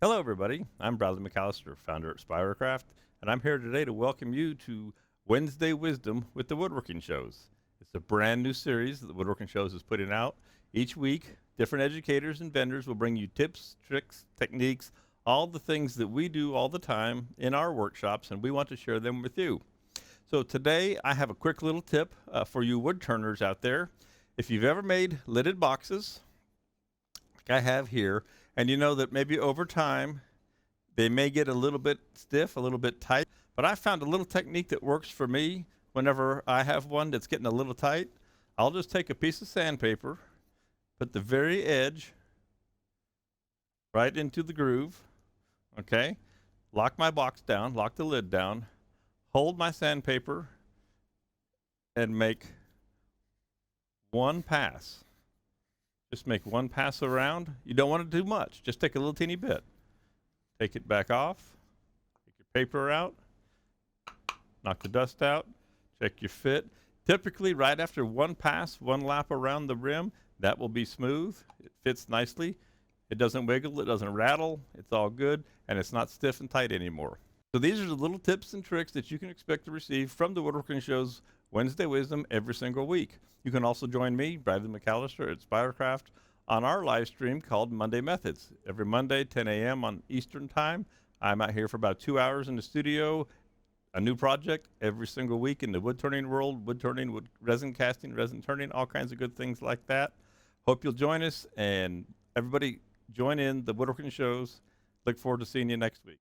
Hello, everybody. I'm Bradley McCalister, founder at Spiracraft, and I'm here today to welcome you to Wednesday Wisdom with the Woodworking Shows. It's a brand new series that the Woodworking Shows is putting out. Each week, different educators and vendors will bring you tips, tricks, techniques, all the things that we do all the time in our workshops, and we want to share them with you. So today, I have a quick little tip for you wood turners out there. If you've ever made lidded boxes, like I have here, and you know that maybe over time they may get a little bit stiff, a little bit tight, but I found a little technique that works for me whenever I have one that's getting a little tight. I'll just take a piece of sandpaper, put the very edge right into the groove, okay? Lock my box down, lock the lid down, hold my sandpaper, and make one pass. Just make one pass around. You don't want to do much. Just take a little teeny bit. Take it back off. Take your paper out. Knock the dust out. Check your fit. Typically, right after one pass, one lap around the rim, that will be smooth. It fits nicely. It doesn't wiggle. It doesn't rattle. It's all good. And it's not stiff and tight anymore. So these are the little tips and tricks that you can expect to receive from the Woodworking Show's Wednesday Wisdom every single week. You can also join me, Bradley McCalister, at Spiracraft on our live stream called Monday Methods. Every Monday, 10 a.m. on Eastern Time. I'm out here for about 2 hours in the studio. A new project every single week in the wood turning world, wood turning, wood resin casting, resin turning, all kinds of good things like that. Hope you'll join us, and everybody join in the Woodworking Shows. Look forward to seeing you next week.